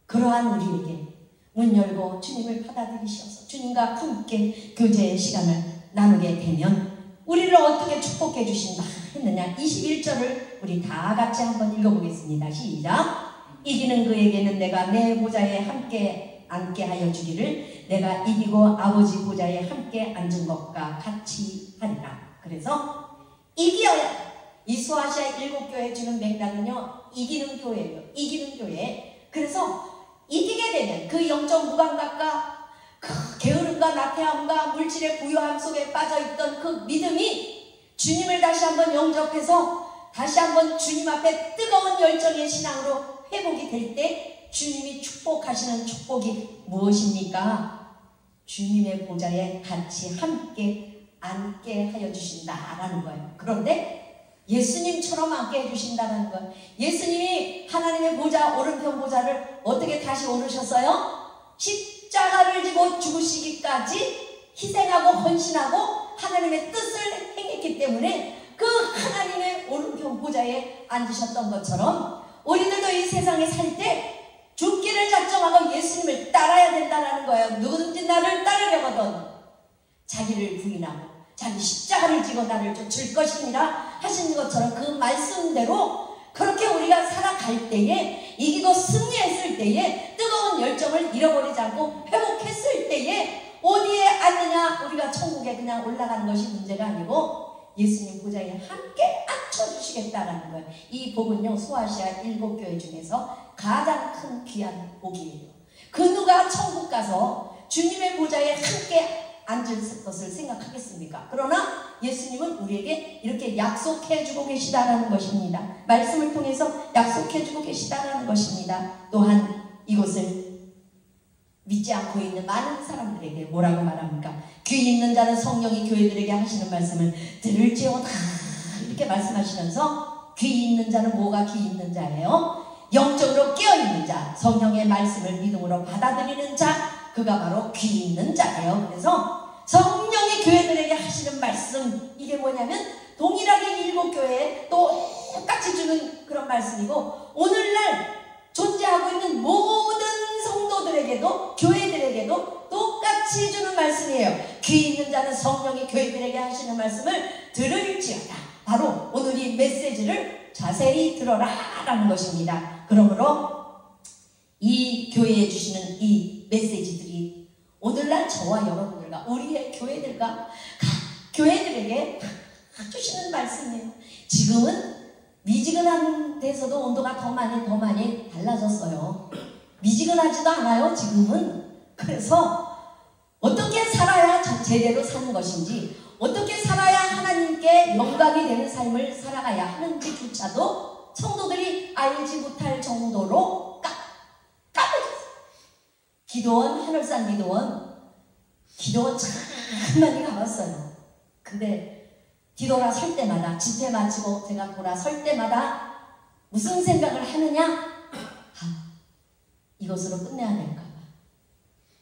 그러한 우리에게 문 열고 주님을 받아들이셔서 주님과 함께 교제의 시간을 나누게 되면 우리를 어떻게 축복해 주신다 했느냐. 21절을 우리 다 같이 한번 읽어보겠습니다. 시작. 이기는 그에게는 내가 내 보좌에 함께 앉게 하여 주기를 내가 이기고 아버지 보좌에 함께 앉은 것과 같이 하리라. 그래서 이겨야, 이 소아시아 7교회 주는 맥락은요 이기는 교회예요. 이기는 교회. 그래서 이기게 되면 그 영적 무감각과 그 게으름과 나태함과 물질의 부요함 속에 빠져있던 그 믿음이 주님을 다시 한번 영접해서 다시 한번 주님 앞에 뜨거운 열정의 신앙으로 회복이 될 때 주님이 축복하시는 축복이 무엇입니까? 주님의 보좌에 같이 함께 앉게 하여 주신다라는 거예요. 그런데 예수님처럼 앉게 해주신다는 것. 예수님이 하나님의 보좌, 오른편 보좌를 어떻게 다시 오르셨어요? 십자가를 지고 죽으시기까지 희생하고 헌신하고 하나님의 뜻을 행했기 때문에 그 하나님의 오른편 보좌에 앉으셨던 것처럼 우리들도 이 세상에 살 때 죽기를 작정하고 예수님을 따라야 된다는 거예요. 누구든지 나를 따르려거든 자기를 부인하고 자기 십자가를 지고 나를 쫓을 것이니라 하시는 것처럼 그 말씀대로 그렇게 우리가 살아갈 때에, 이기고 승리했을 때에, 뜨거운 열정을 잃어버리지 않고 회복했을 때에 어디에 앉느냐, 우리가 천국에 그냥 올라가는 것이 문제가 아니고 예수님 보좌에 함께 앉혀주시겠다라는 거예요. 이 복은요 소아시아 7교회 중에서 가장 큰 귀한 복이에요. 그 누가 천국 가서 주님의 보좌에 함께 앉을 것을 생각하겠습니까? 그러나 예수님은 우리에게 이렇게 약속해주고 계시다라는 것입니다. 말씀을 통해서 약속해주고 계시다라는 것입니다. 또한 이것을 믿지 않고 있는 많은 사람들에게 뭐라고 말합니까? 귀 있는 자는 성령이 교회들에게 하시는 말씀을 들을지어다 이렇게 말씀하시면서 귀 있는 자는 뭐가 귀 있는 자예요? 영적으로 깨어있는 자, 성령의 말씀을 믿음으로 받아들이는 자, 그가 바로 귀 있는 자예요. 그래서 성령이 교회들에게 하시는 말씀, 이게 뭐냐면 동일하게 7교회에 똑같이 주는 그런 말씀이고 오늘날 존재하고 있는 모든 성도들에게도 교회들에게도 똑같이 주는 말씀이에요. 귀 있는 자는 성령이 교회들에게 하시는 말씀을 들을지어다. 바로 오늘 이 메시지를 자세히 들어라 라는 것입니다. 그러므로 이 교회에 주시는 이 메시지들이 오늘날 저와 여러분들과 우리의 교회들과 각 교회들에게 주시는 말씀이에요. 지금은 미지근한 데서도 온도가 더 많이 달라졌어요. 미지근하지도 않아요 지금은. 그래서 어떻게 살아야 제대로 사는 것인지, 어떻게 살아야 하나님께 영광이 되는 삶을 살아가야 하는지조차도 성도들이 알지 못할 정도로 까먹었어요. 기도원, 하늘산 기도원 참 많이 가봤어요. 근데 뒤돌아설 때마다, 집회 마치고 제가 돌아설 때마다 무슨 생각을 하느냐? 이것으로 끝내야 될까봐,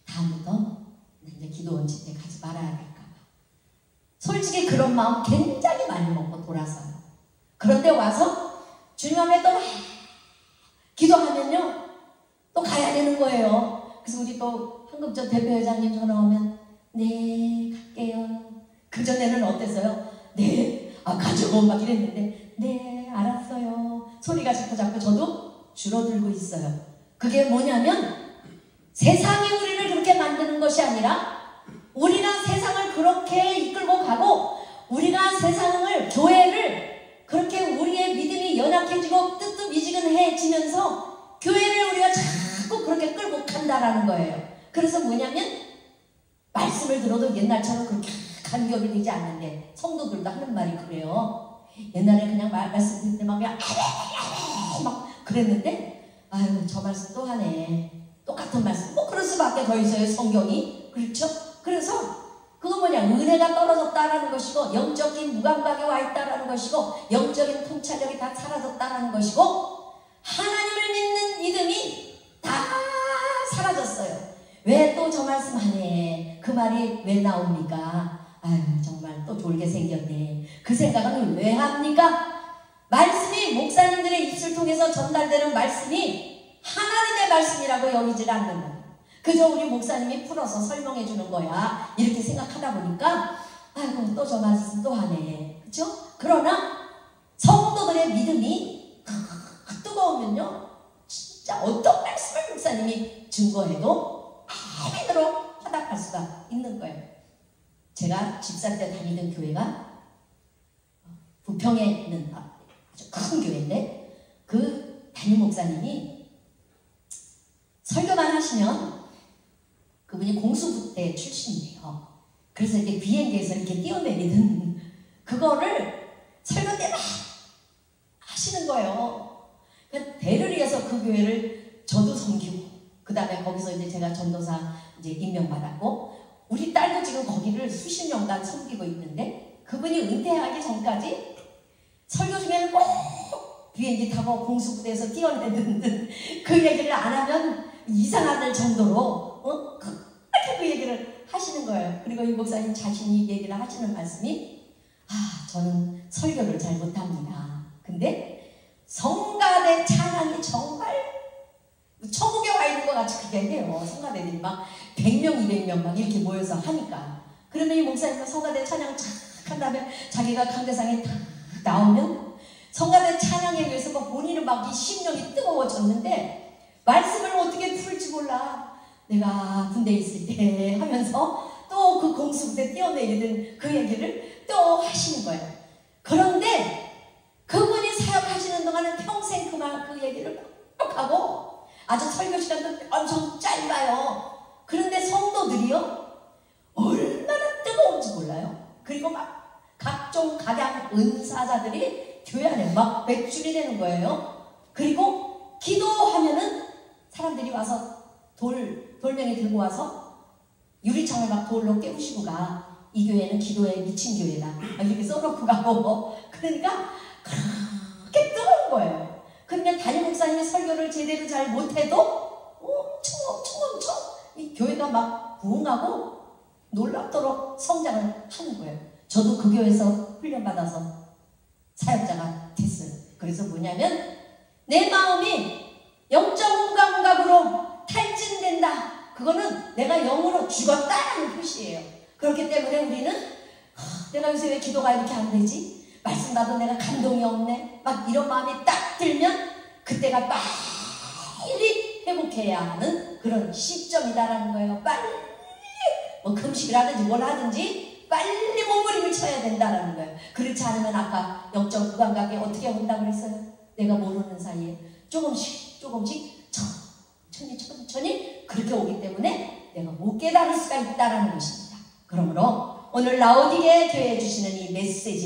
다음부터 이제 기도원 집회 가지 말아야 될까봐, 솔직히 그런 마음 굉장히 많이 먹고 돌아서요. 그런데 와서 주님 앞에 또 기도하면요 또 가야 되는 거예요. 그래서 우리 또 한국전 대표회장님 전화 오면 네 갈게요. 그전에는 어땠어요? 네 가죠 막 이랬는데 네 알았어요 소리가 자꾸 저도 줄어들고 있어요. 그게 뭐냐면 세상이 우리를 그렇게 만드는 것이 아니라 우리가 세상을 그렇게 이끌고 가고 우리가 세상을, 교회를 그렇게 우리의 믿음이 연약해지고 뜨뜻미지근해지면서 교회를 우리가 자꾸 그렇게 끌고 간다라는 거예요. 그래서 뭐냐면 말씀을 들어도 옛날처럼 그렇게 간격이 되지 않는데, 성도들도 하는 말이 그래요. 옛날에 그냥 말씀 듣을 때 막 그냥 막 그랬는데, 아유 저 말씀 또 하네, 똑같은 말씀. 뭐 그럴 수밖에 더 있어요, 성경이. 그렇죠? 그래서 그건 뭐냐, 은혜가 떨어졌다라는 것이고, 영적인 무감각에 와 있다라는 것이고, 영적인 통찰력이 다 사라졌다라는 것이고, 하나님을 믿는 믿음이 다 사라졌어요. 왜 또 저 말씀 하네, 그 말이 왜 나옵니까? 아유 정말 또 졸게 생겼네. 그 생각은 왜 합니까? 말씀이, 목사님들의 입술 통해서 전달되는 말씀이 하나님의 말씀이라고 여기질 않는 거예요. 그저 우리 목사님이 풀어서 설명해 주는 거야, 이렇게 생각하다 보니까 아이고 또 저 말씀 또 하네. 그렇죠? 그러나 성도들의 믿음이 뜨거우면요, 진짜 어떤 말씀을 목사님이 증거해도 아멘으로 화답할 수가 있는 거예요. 제가 집사 때 다니던 교회가 부평에 있는 아주 큰 교회인데, 그 담임 목사님이 설교만 하시면 그분이 공수부대 출신이에요. 그래서 이렇게 비행기에서 이렇게 뛰어내리는 그거를 설교 때 막 하시는 거예요. 그러니까 대를 이어서 그 교회를 저도 섬기고, 그 다음에 거기서 이제 제가 전도사 이제 임명받았고, 우리 딸도 지금 거기를 수십 년간 섬기고 있는데, 그분이 은퇴하기 전까지 설교 중에는 꼭 비행기 타고 공수부대에서 뛰어내리는 그 얘기를 안 하면 이상할 정도로 그렇게 그 얘기를 하시는 거예요. 그리고 이 목사님 자신이 얘기를 하시는 말씀이, 저는 설교를 잘 못합니다. 근데 성가대 찬양이 정말 천국에 와 있는 것 같이 그렇게 해요. 성가대들이 막 100명, 200명 막 이렇게 모여서 하니까. 그러면 이 목사님은 성가대 찬양 착 한 다음에 자기가 강대상에 탁 나오면 성가대 찬양에 의해서 막 본인은 막 이 심령이 뜨거워졌는데 말씀을 어떻게 풀지 몰라. 내가 군대에 있을 때 하면서 또 그 공수부대 뛰어내리는 그 얘기를 또 하시는 거예요. 그런데 그분이 사역하시는 동안은 평생 그 얘기를 꼭 하고, 아주 설교 시간도 엄청 짧아요. 그런데 성도들이요, 얼마나 뜨거운지 몰라요. 그리고 막 각종 각양 은사자들이 교회 안에 막 배출이 되는 거예요. 그리고 기도하면은 사람들이 와서 돌멩이 들고 와서 유리창을 막 돌로 깨우시고 가. 이 교회는 기도에 미친 교회다, 이렇게 써놓고 가고. 그러니까 그렇게 뜨거운 거예요. 그러면 담임 목사님이 설교를 제대로 잘 못해도 엄청 이 교회가 막 부흥하고 놀랍도록 성장을 하는 거예요. 저도 그 교회에서 훈련받아서 사역자가 됐어요. 그래서 뭐냐면 내 마음이 영적 감각으로 탈진된다, 그거는 내가 영으로 죽었다라는 표시예요. 그렇기 때문에 우리는 내가 요새 왜 기도가 이렇게 안 되지? 말씀 받은 내가 감동이 없네, 막 이런 마음이 딱 들면 그때가 빨리 회복해야 하는 그런 시점이다라는 거예요. 빨리 뭐 금식을 하든지 뭘 하든지 빨리 몸부림을 쳐야 된다라는 거예요. 그렇지 않으면 아까 영적 무감각이 어떻게 온다고 그랬어요? 내가 모르는 사이에 조금씩 천천히 그렇게 오기 때문에 내가 못 깨달을 수가 있다라는 것입니다. 그러므로 오늘 라오디게 교회에 주시는 이 메시지,